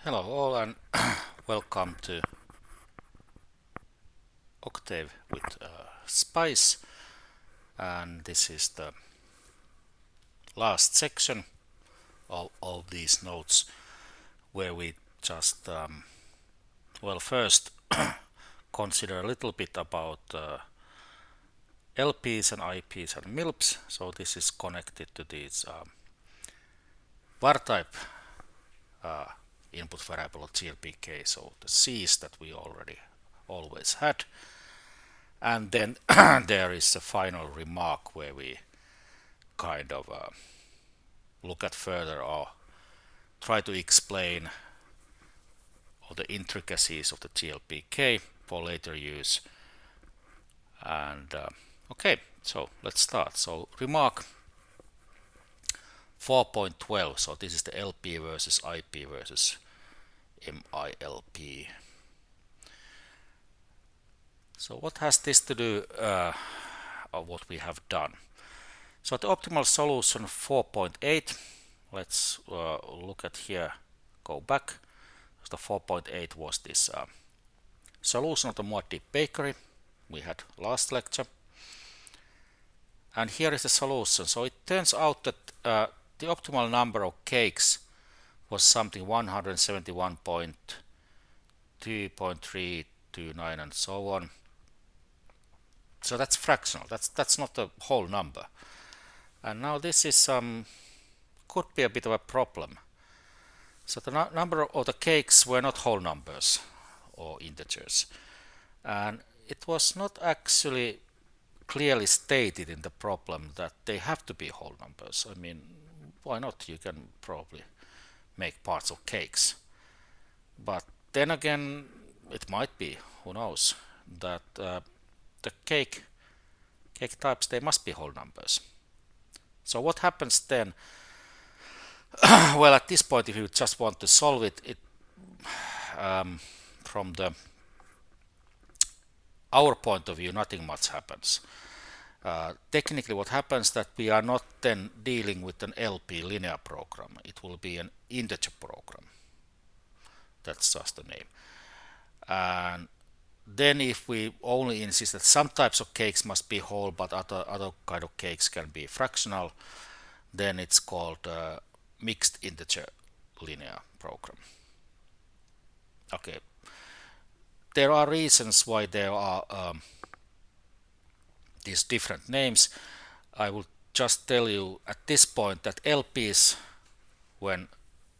Hello all and welcome to Octave with Spice, and this is the last section of these notes where we just first consider a little bit about LPs and IPs and MILPs. So this is connected to these var type input variable GLPK, so the C's that we already always had. And then there is a final remark where we kind of look at further or try to explain all the intricacies of the GLPK for later use. And okay, so let's start. So remark 4.12. So this is the LP versus IP versus MILP. So what has this to do of what we have done? So the optimal solution 4.8, let's look at here, go back. So the 4.8 was this solution of the more deep bakery we had last lecture. And here is the solution. So it turns out that the optimal number of cakes was something 171.2.329 and so on. So that's fractional. That's not the whole number. And now this is could be a bit of a problem. So the number of the cakes were not whole numbers or integers, and it was not actually clearly stated in the problem that they have to be whole numbers. I mean, why not? You can probably make parts of cakes, but then again, it might be, who knows, that the cake types, they must be whole numbers. So what happens then? Well, at this point, if you just want to solve it from our point of view, nothing much happens. Technically, what happens that we are not then dealing with an LP linear program. It will be an integer program. That's just the name. And then if we only insist that some types of cakes must be whole, but other kind of cakes can be fractional, then it's called mixed integer linear program. Okay. There are reasons why there are these different names. I will just tell you at this point that LPs, when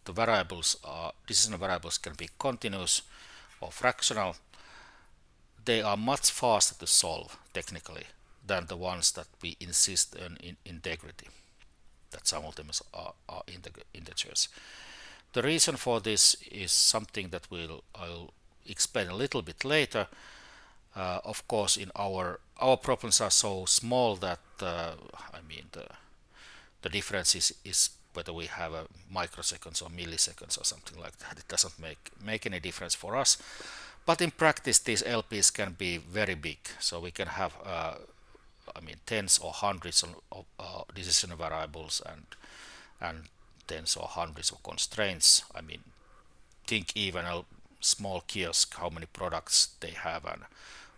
the variables are decision variables can be continuous or fractional, they are much faster to solve technically than the ones that we insist on in integrity, that some of them are integers. The reason for this is something that I'll explain a little bit later. Of course, in our problems are so small that I mean the difference is whether we have a microseconds or milliseconds or something like that. It doesn't make any difference for us. But in practice, these LPs can be very big. So we can have I mean tens or hundreds of decision variables and tens or hundreds of constraints. I mean, think even a small kiosk, how many products they have and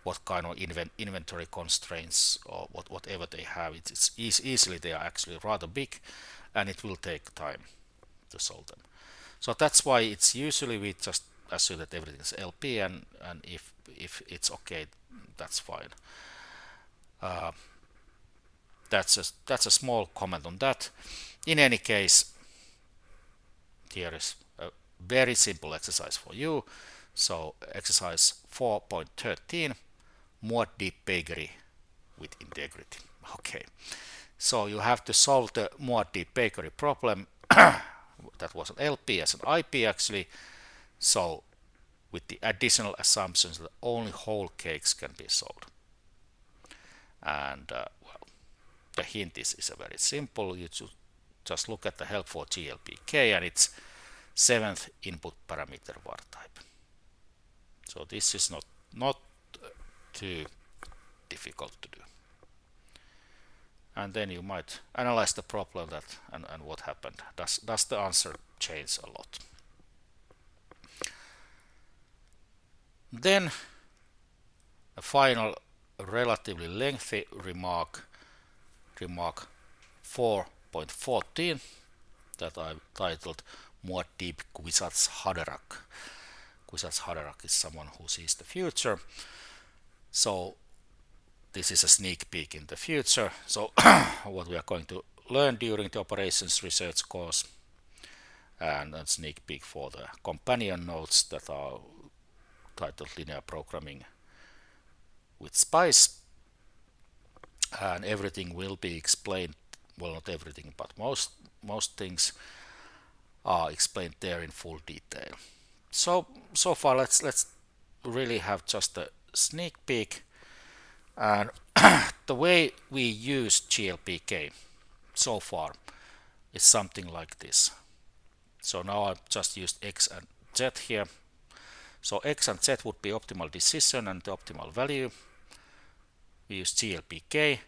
what kind of inventory constraints or whatever they have. It's easily they are actually rather big, and it will take time to solve them. So that's why it's usually we just assume that everything is LP, and if it's okay, that's fine. That's a small comment on that. In any case, here is a very simple exercise for you. So exercise 4.13, more deep bakery with integrity. Okay, so you have to solve the more deep bakery problem. That was an LP as an IP actually. So with the additional assumptions that only whole cakes can be sold. And well, the hint is a very simple. You should just look at the help for GLPK, and it's 7th input parameter var type. So this is not too difficult to do. And then you might analyze the problem that and what happened. Does the answer change a lot? Then a final relatively lengthy remark 4.14 that I've titled More Deep Kwisatz Haderach. Kwisatz Haderach is someone who sees the future. So this is a sneak peek in the future. So what we are going to learn during the operations research course, and a sneak peek for the companion notes that are titled Linear Programming with Spice. And everything will be explained, well, not everything, but most things are explained there in full detail. So far let's really have just a sneak peek. And the way we use GLPK so far is something like this. So now I've just used X and Z here. So X and Z would be optimal decision and the optimal value. We use GLPK.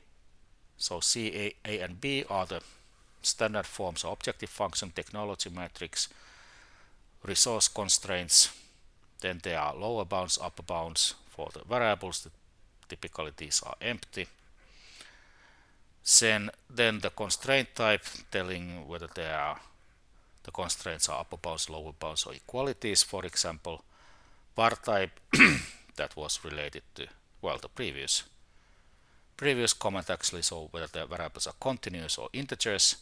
So C, A and B are the standard forms of objective function, technology matrix, resource constraints. Then there are lower bounds, upper bounds for the variables. Typically these are empty. Then the constraint type telling whether the constraints are upper bounds, lower bounds, or equalities. For example, var type that was related to, well, the previous comment actually, so whether the variables are continuous or integers.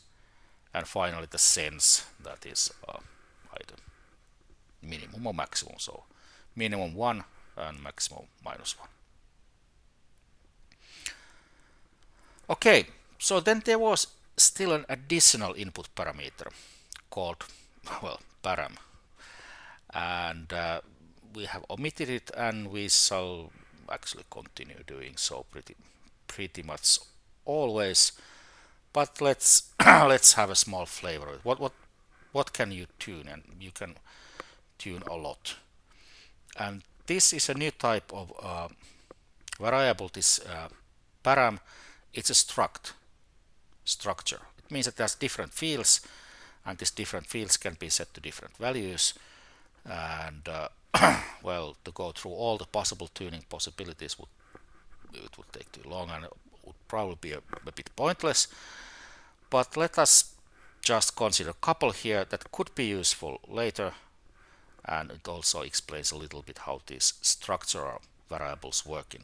And finally the sense, that is either minimum or maximum, so minimum 1 and maximum -1. Okay, so then there was still an additional input parameter called, well, param, and we have omitted it, and we shall actually continue doing so pretty much always. But let's let's have a small flavor of it. What can you tune? And you can tune a lot. And this is a new type of variable. This param, it's a structure. It means that there's different fields, and these different fields can be set to different values. And well, to go through all the possible tuning possibilities it would take too long, and it would probably be a bit pointless. But let us just consider a couple here that could be useful later, and it also explains a little bit how these structural variables work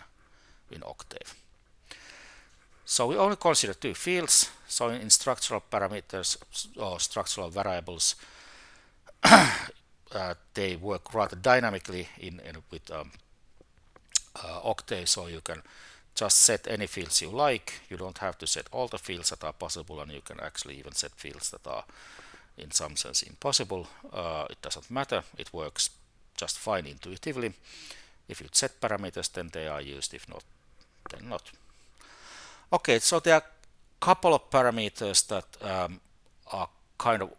in Octave. So we only consider two fields. So in structural parameters or structural variables, they work rather dynamically with Octave, so you can just set any fields you like. You don't have to set all the fields that are possible, and you can actually even set fields that are in some sense impossible. It doesn't matter, it works just fine intuitively. If you set parameters, then they are used. If not, then not. Okay, so there are a couple of parameters that are kind of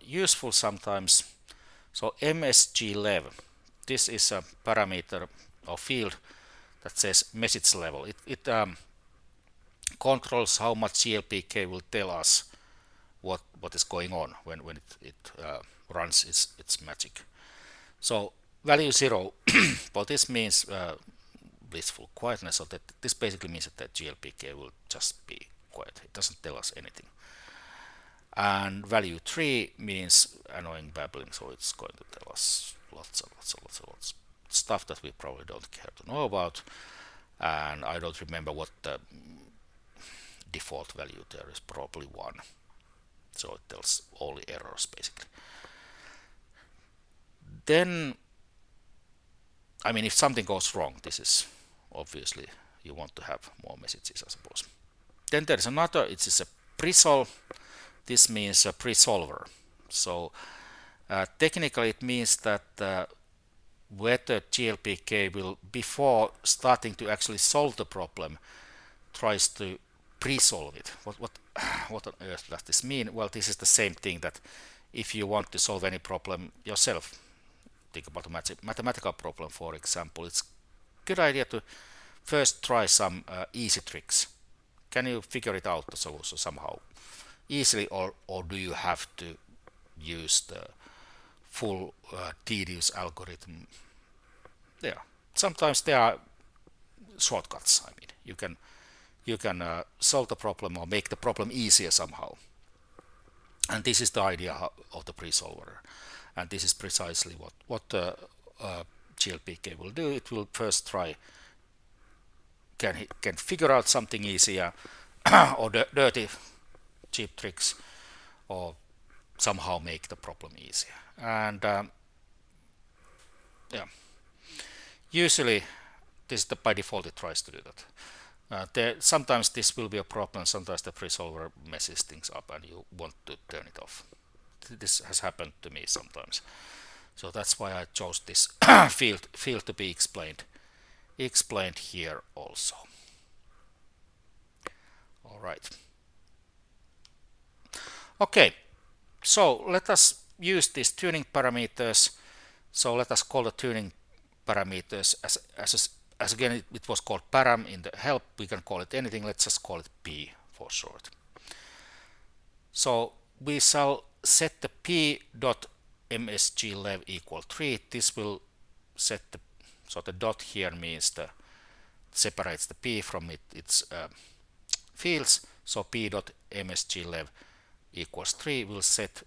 useful sometimes. So MSGLev, this is a parameter or field that says message level. It controls how much GLPK will tell us what is going on when it runs its magic. So value 0, well, this means blissful quietness, so that this basically means that the GLPK will just be quiet. It doesn't tell us anything. And value 3 means annoying babbling, so it's going to tell us lots of stuff that we probably don't care to know about. And I don't remember what the default value there is, probably 1. So it tells only errors basically. Then, I mean, if something goes wrong, this is obviously you want to have more messages, I suppose. Then there is another, it is a presolve. This means a presolver. So technically it means that whether GLPK will, before starting to actually solve the problem, tries to pre-solve it. What on earth does this mean? Well, this is the same thing that if you want to solve any problem yourself, think about a mathematical problem, for example, it's a good idea to first try some easy tricks. Can you figure it out, the solution somehow easily, or do you have to use the full tedious algorithm? Yeah, sometimes there are shortcuts. I mean, you can solve the problem or make the problem easier somehow. And this is the idea of the pre-solver. And this is precisely what the GLPK will do. It will first try can figure out something easier or dirty cheap tricks, or somehow make the problem easier. And yeah, usually this by default it tries to do that. Sometimes this will be a problem. Sometimes the pre-solver messes things up and you want to turn it off. This has happened to me sometimes. So that's why I chose this field to be explained here also. All right. Okay, so let us use these tuning parameters. So let us call the tuning parameters as again it was called param in the help. We can call it anything. Let's just call it P for short. So we shall set the p.msglev equal 3. This will set so the dot here means separates the p from its fields. So p.msglev equals 3 will set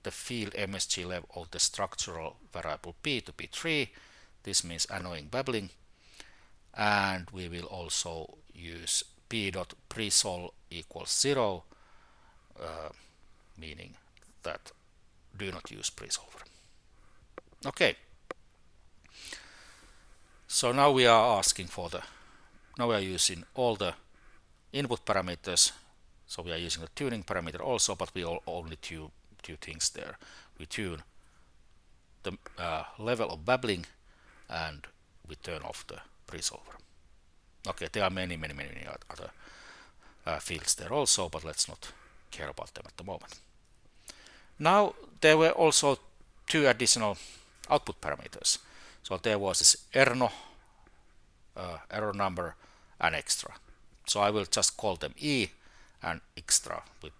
the field msglev of the structural variable p to be 3. This means annoying babbling. And we will also use p.presol equals 0, meaning that do not use presolver. Okay. So now we are asking for now we are using all the input parameters. So we are using the tuning parameter also, but we only tune two things there. We tune the level of babbling and we turn off the presolver. Okay, there are many other fields there also, but let's not care about them at the moment. Now there were also two additional output parameters. So there was this erno, error number, and extra. So I will just call them E and extra with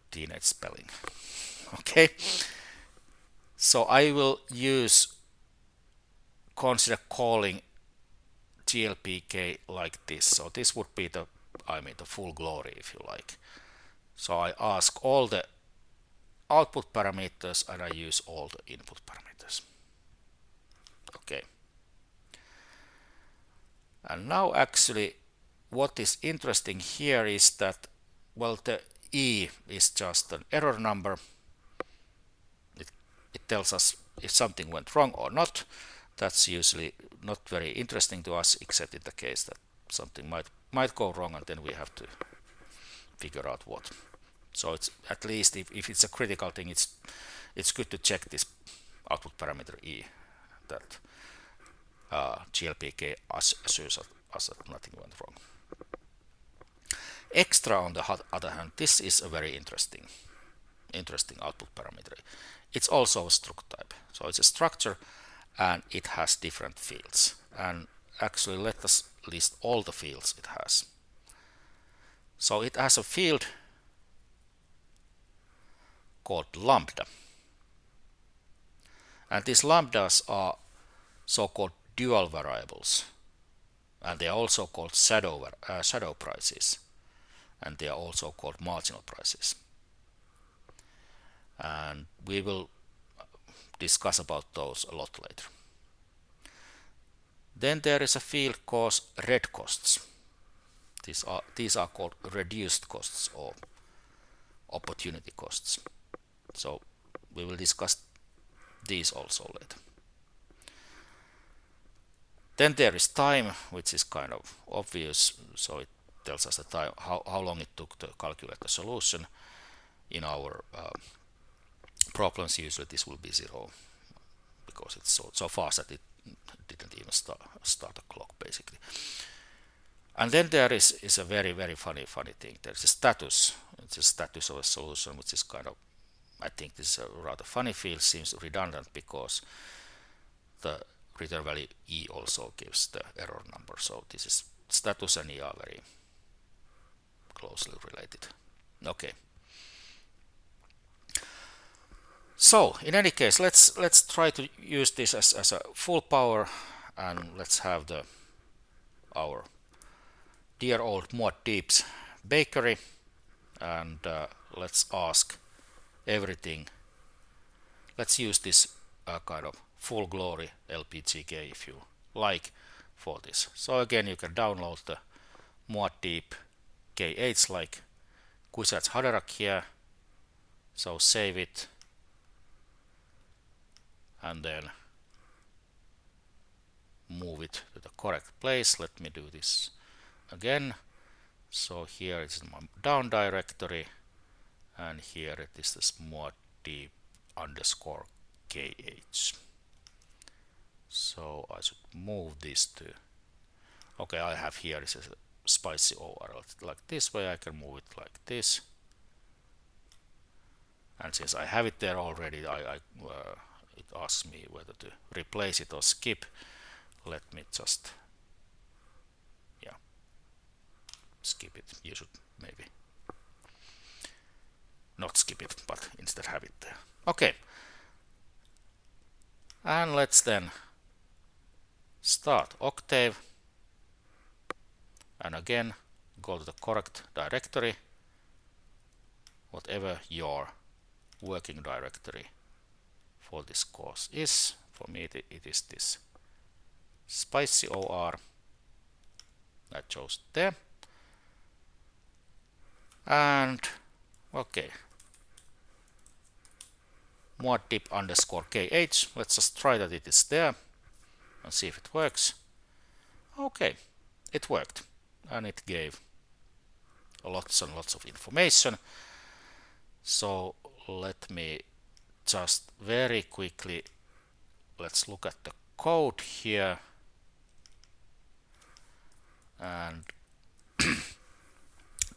teenage spelling. Okay. So I will consider calling GLPK like this. So this would be the full glory, if you like. So I ask all the output parameters and I use all the input parameters. Okay. And now actually what is interesting here is that, well, the E is just an error number. It tells us if something went wrong or not. That's usually not very interesting to us, except in the case that something might go wrong and then we have to figure out what. So it's at least if it's a critical thing, it's good to check this output parameter E that GLPK assures us that nothing went wrong. Extra, on the other hand, this is a very interesting output parameter. It's also a struct type. So it's a structure and it has different fields. And actually let us list all the fields it has. So it has a field called lambda. And these lambdas are so-called dual variables. And they are also called shadow prices. And they are also called marginal prices. And we will discuss about those a lot later. Then there is a field called red costs. These are called reduced costs or opportunity costs. So we will discuss these also later. Then there is time, which is kind of obvious. So it tells us the time, how long it took to calculate the solution. In our problems, usually this will be 0 because it's so fast that it didn't even start a clock basically. And then there is a very funny thing. There's a status. It's a status of a solution, which is kind of, I think this is a rather funny field, seems redundant because the return value E also gives the error number. So this is status and E are very closely related. Okay. So in any case, let's try to use this as a full power, and let's have our dear old Mod Deep's bakery, and let's ask everything. Let's use this kind of full glory LPGK if you like for this. So again, you can download the Mod Deep K8 like Kuisat's Haderach here. So save it and then move it to the correct place. Let me do this again. So here it's my down directory, and here it is this mod deep underscore kh. So I should move this to, okay, I have here is a spicy OR like this way. I can move it like this, and since I have it there already, it asks me whether to replace it or skip. Let me just, yeah, skip it. You should maybe not skip it, but instead have it there. Okay, and let's then start Octave, and again go to the correct directory, whatever your working directory for this course is. For me it is this spicy OR. I chose there, and okay, mod deep underscore kh. Let's just try that it is there and see if it works. Okay, it worked, and it gave lots and lots of information. So let me just very quickly, let's look at the code here, and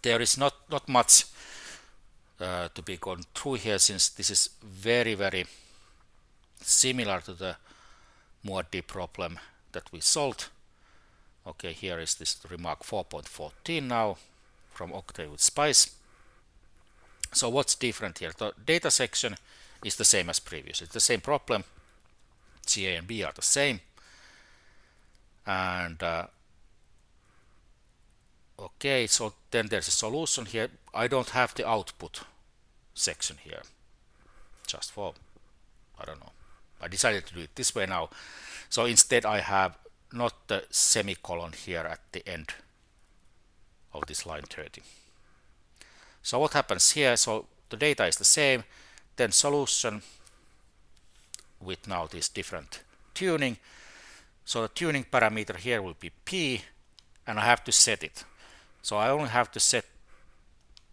there is not much to be gone through here, since this is very similar to the mod deep problem that we solved. Okay, here is this remark 4.14 now from Octave with Spice. So what's different here? The data section is the same as previous. It's the same problem. C, A, and B are the same. And okay, so then there's a solution here. I don't have the output section here, just for, I don't know. I decided to do it this way now. So instead I have not the semicolon here at the end of this line 30. So what happens here? So the data is the same, then solution with now this different tuning. So the tuning parameter here will be P, and I have to set it. So I only have to set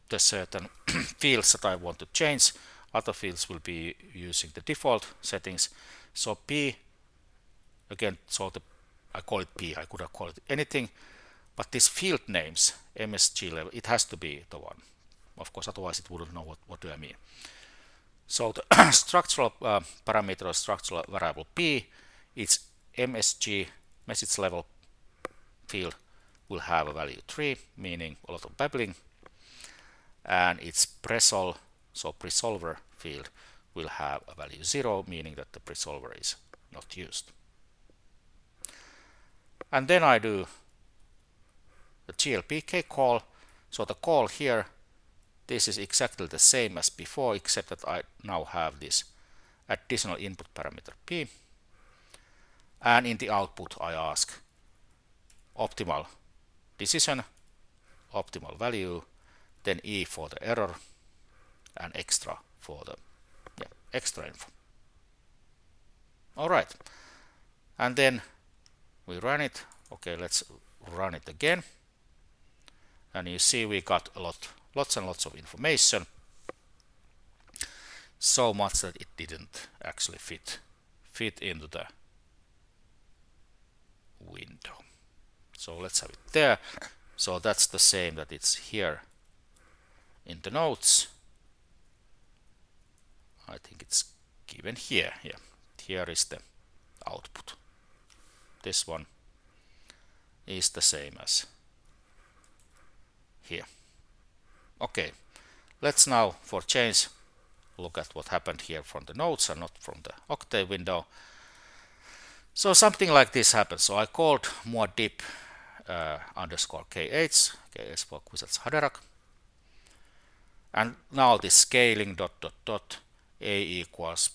the certain fields that I want to change. Other fields will be using the default settings. So P, again, so I call it P, I could have called it anything, but these field names, MSG level, it has to be the one. Of course, otherwise it wouldn't know what do I mean. So the structural parameter or structural variable P, its MSG, message level field, will have a value 3, meaning a lot of babbling, and its presol, so presolver field, will have a value 0, meaning that the presolver is not used. And then I do the GLPK call. So the call here, this is exactly the same as before, except that I now have this additional input parameter P, and in the output I ask optimal decision, optimal value, then E for the error, and extra for the extra info. Alright, and then we run it. Okay, let's run it again, and you see we got lots and lots of information, so much that it didn't actually fit into the window. So let's have it there. So that's the same that it's here in the notes. I think it's given here. Yeah, here is the output. This one is the same as here. Okay, let's now for change look at what happened here from the nodes and not from the Octave window. So something like this happens. So I called more deep underscore kh for Quizets Haderach. And now this scaling dot dot dot a equals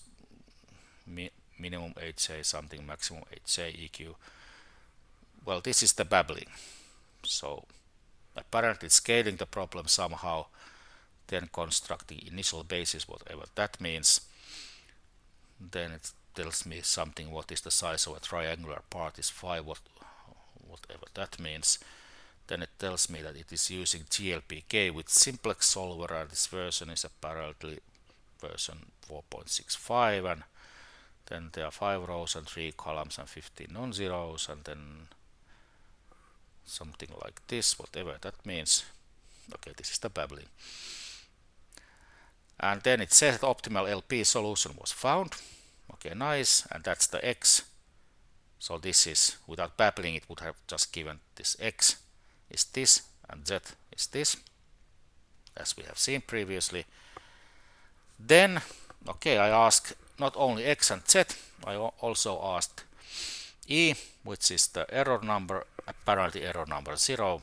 minimum HA something, maximum HA EQ. Well, this is the babbling. So apparently it's scaling the problem somehow, then constructing initial basis, whatever that means. Then it tells me something, what is the size of a triangular part is 5, whatever that means. Then it tells me that it is using GLPK with simplex solver, and this version is apparently version 4.65, and then there are 5 rows and 3 columns and 15 non-zeros, and then something like this, whatever that means. Okay, this is the babbling. And then it says that optimal LP solution was found. Okay, nice, and that's the X. So this is, without babbling, it would have just given this X is this and Z is this, as we have seen previously. Then, okay, I asked not only X and Z, I also asked E, which is the error number, apparently error number 0.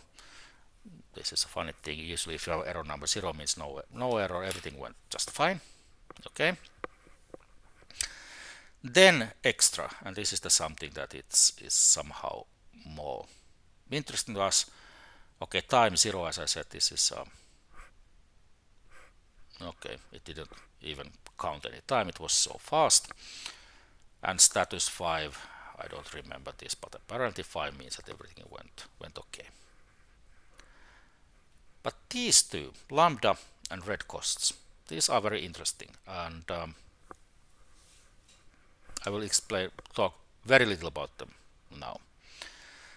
This is a funny thing. Usually if you have error number 0 means no error, everything went just fine. Okay. Then extra, and this is the something that is somehow more interesting to us. Okay, time 0, as I said, this is okay, it didn't even count any time, it was so fast. And status 5, I don't remember this, but apparently 5 means that everything went okay. But these two, lambda and red costs, these are very interesting, and I will talk very little about them now.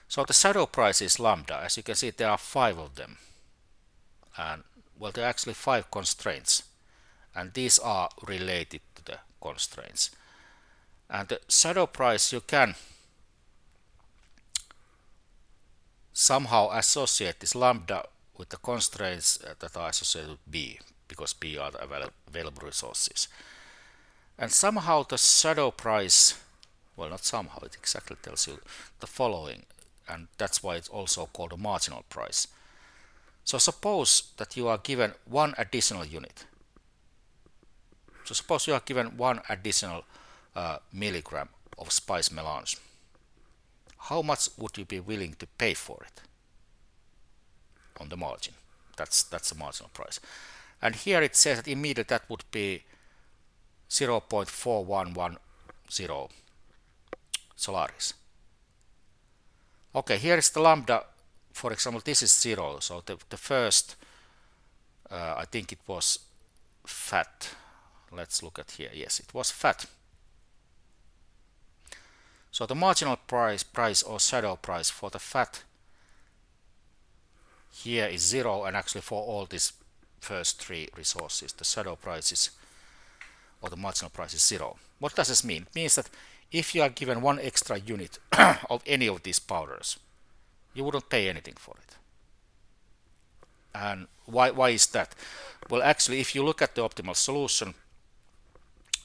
So the shadow price is lambda. As you can see, there are 5 of them, and well, there are actually 5 constraints, and these are related to the constraints. And the shadow price, you can somehow associate this lambda with the constraints that are associated with B, because B are the available resources. And somehow the shadow price, well, not somehow, it exactly tells you the following, and that's why it's also called a marginal price. So suppose that you are given 1 additional unit. So suppose you are given 1 additional milligram of spice melange. How much would you be willing to pay for it on the margin? That's the marginal price. And here it says that immediately that would be 0.4110 Solaris. Okay, here is the lambda. For example, this is 0. So the first, I think it was fat. Let's look at here. Yes, it was fat. So the marginal price or shadow price for the fat here is 0, and actually for all these first 3 resources, the shadow price is, or the marginal price is 0. What does this mean? It means that if you are given 1 extra unit of any of these powders, you wouldn't pay anything for it. And why is that? Well, actually, if you look at the optimal solution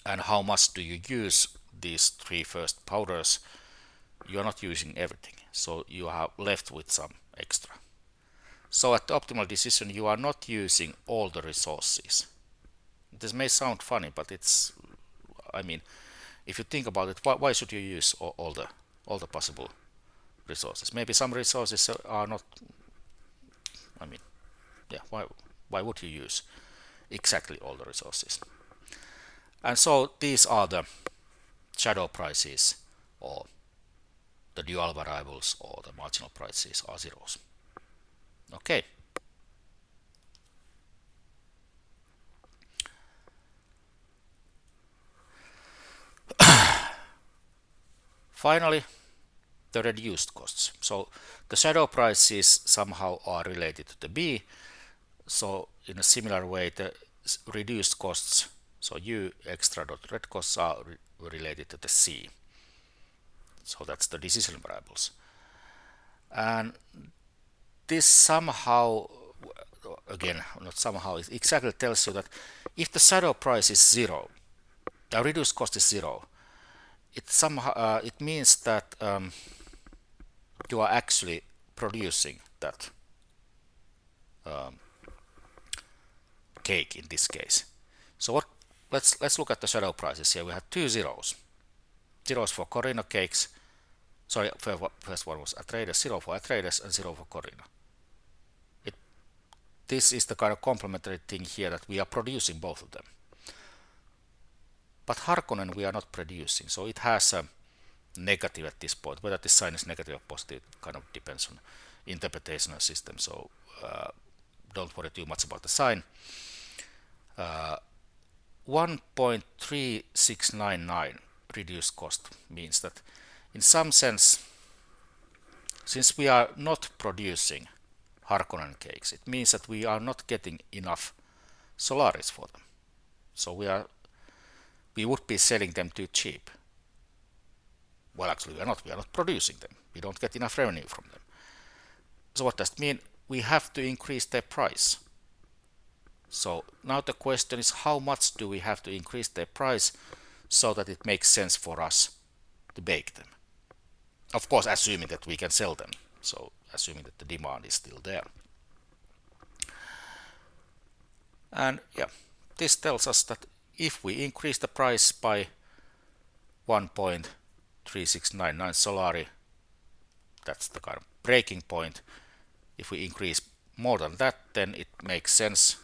and how much do you use these 3 first powders, you are not using everything. So you are left with some extra. So at the optimal decision, you are not using all the resources. This may sound funny, but it's, I mean, if you think about it, why should you use all the possible resources? Maybe some resources are not, I mean, yeah, why would you use exactly all the resources? And so these are the shadow prices, or the dual variables, or the marginal prices are zeros. Okay. Finally, the reduced costs. So the shadow prices somehow are related to the B. So in a similar way, the reduced costs, so U extra dot red costs, are related to the C. So that's the decision variables. And this somehow, again, not somehow, it exactly tells you that if the shadow price is zero, the reduced cost is zero, it somehow it means that you are actually producing that cake in this case. So what? Let's look at the shadow prices here. We have two zeros. Zeros for Corino cakes. Sorry, first one was Atreides, zero for Atreides and zero for Corino. This is the kind of complementary thing here that we are producing both of them. But Harkonnen we are not producing, so it has a negative at this point. Whether this sign is negative or positive kind of depends on interpretational system, so don't worry too much about the sign. 1.3699 reduced cost means that in some sense, since we are not producing Harkonnen cakes, it means that we are not getting enough Solaris for them. So we would be selling them too cheap. Well, actually we are not producing them. We don't get enough revenue from them. So what does it mean? We have to increase their price. So now the question is, how much do we have to increase their price so that it makes sense for us to bake them? Of course, assuming that we can sell them. So assuming that the demand is still there. And yeah, this tells us that if we increase the price by 1.3699 Solari, that's the kind of breaking point. If we increase more than that, then it makes sense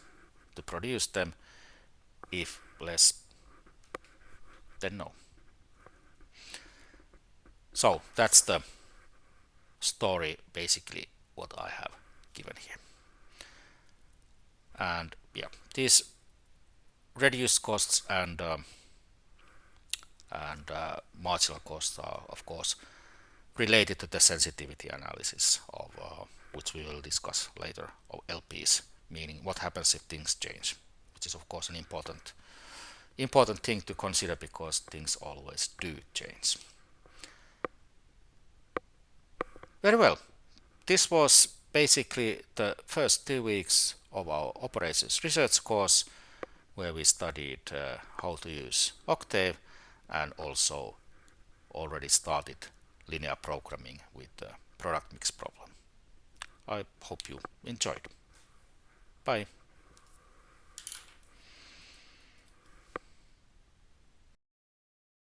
to produce them. If less, then no. So that's the story, basically what I have given here. And yeah, these reduced costs and marginal costs are of course related to the sensitivity analysis of which we will discuss later, of LPs, meaning what happens if things change, which is of course an important thing to consider because things always do change. Very well, this was basically the first 2 weeks of our operations research course, where we studied how to use Octave and also already started linear programming with the product mix problem. I hope you enjoyed. Bye.